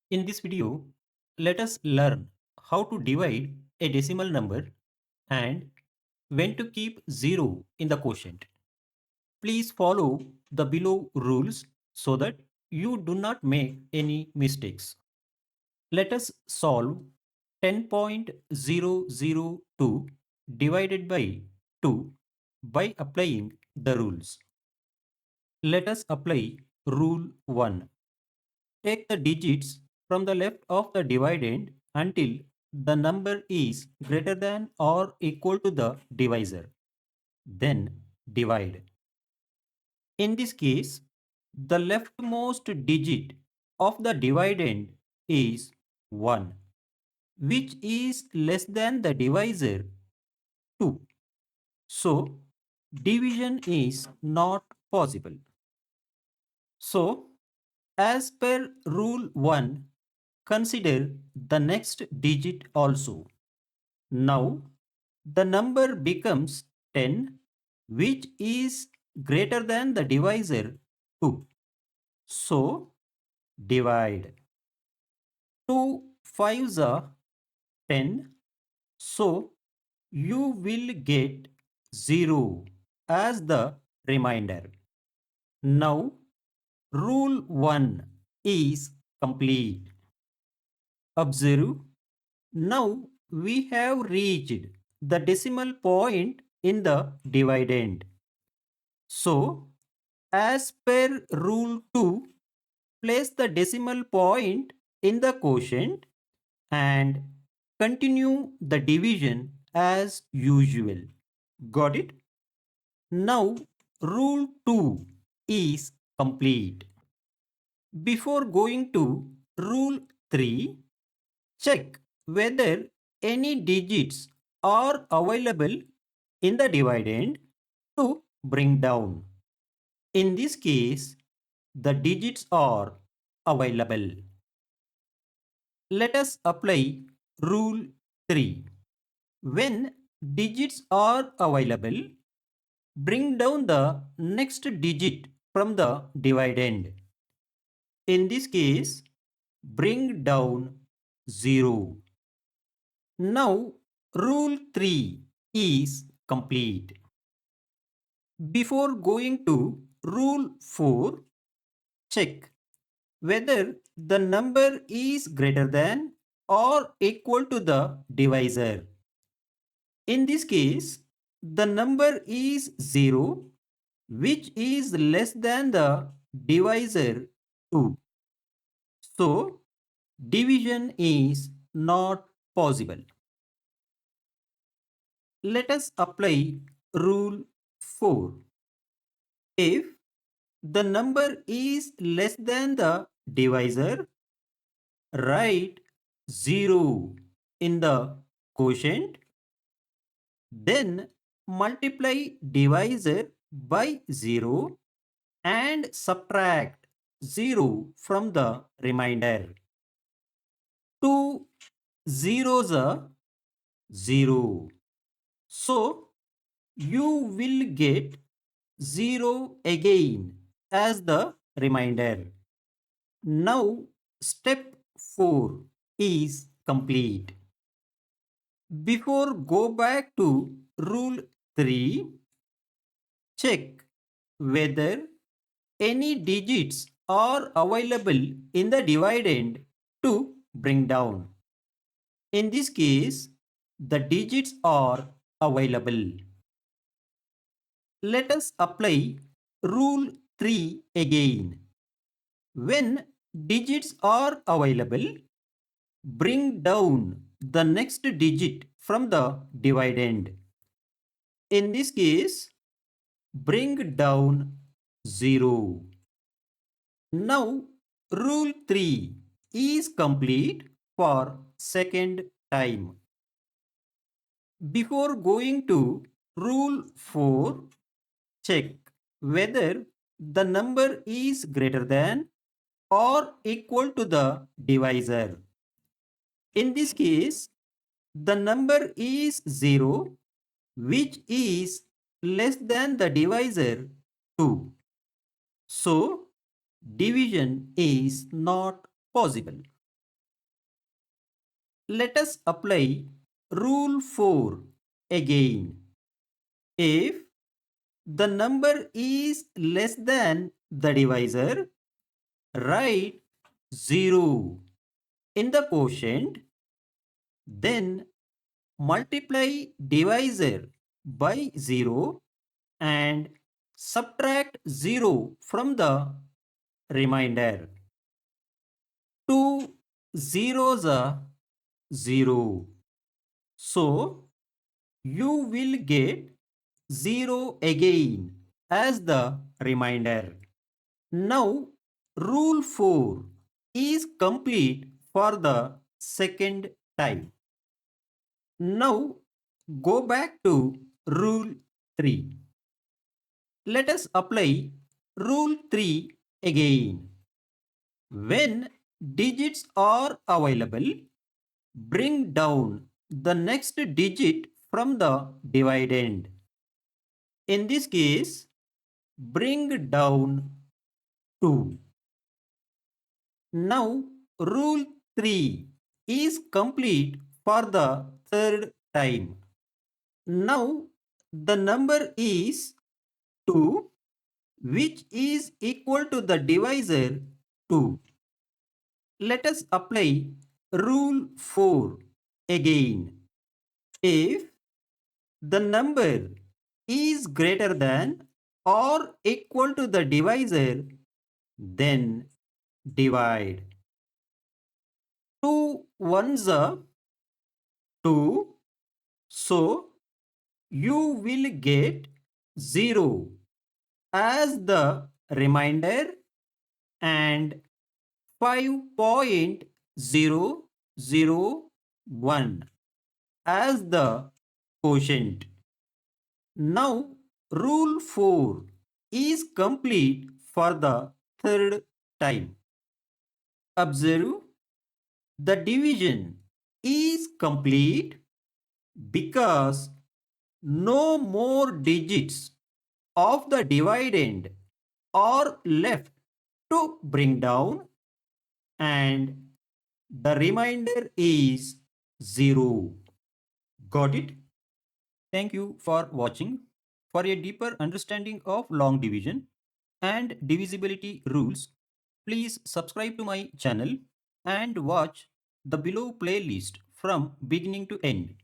In this video, let us learn how to divide a decimal number and when to keep 0 in the quotient. Please follow the below rules so that you do not make any mistakes. Let us solve 10.002 divided by 2 by applying the rules. Let us apply rule 1. Take the digits from the left of the dividend until the number is greater than or equal to the divisor. Then divide. In this case, the leftmost digit of the dividend is 1, which is less than the divisor 2. So, division is not possible. So, as per rule 1, consider the next digit also. Now, the number becomes 10, which is greater than the divisor 2. So, divide. 2 5s are 10. So, you will get 0 as the remainder. Now, rule 1 is complete. Observe, now we have reached the decimal point in the dividend. So, as per rule 2, place the decimal point in the quotient and continue the division as usual. Got it? Now, rule 2 is complete. Before going to rule 3, check whether any digits are available in the dividend to bring down. In this case, the digits are available. Let us apply rule 3. When digits are available, bring down the next digit from the dividend. In this case, bring down 0. Now, rule 3 is complete. Before going to rule 4, check whether the number is greater than or equal to the divisor. In this case, the number is 0, which is less than the divisor 2. So, division is not possible. Let us apply rule 4. If the number is less than the divisor, write 0 in the quotient, then multiply divisor by 0 and subtract 0 from the remainder. 2 zeros are 0. So, you will get 0 again as the remainder. Now, step 4 is complete. Before go back to rule 3, check whether any digits are available in the dividend to bring down. In this case, the digits are available. Let us apply rule 3 again. When digits are available, bring down the next digit from the dividend. In this case, bring down 0. Now, rule 3 is complete for second time. Before going to rule 4, check whether the number is greater than or equal to the divisor. In this case, the number is 0, which is less than the divisor 2. So, division is not possible. Let us apply rule 4 again. If the number is less than the divisor, write 0 in the quotient, then multiply divisor by 0 and subtract 0 from the remainder. 2 zeros are 0. So you will get 0 again as the remainder. Now rule 4 is complete for the second time. Now go back to rule 3. Let us apply rule 3 again. When digits are available, bring down the next digit from the dividend. In this case, bring down 2. Now, rule 3 is complete for the third time. Now, the number is 2, which is equal to the divisor 2. Let us apply rule 4 again. If the number is greater than or equal to the divisor, then divide. 2 ones are 2, so you will get 0 as the remainder and 5.001 as the quotient. Now rule 4 is complete for the third time. Observe, the division is complete because no more digits of the dividend are left to bring down and the remainder is 0. Got it? Thank you for watching. For a deeper understanding of long division and divisibility rules, please subscribe to my channel and watch the below playlist from beginning to end.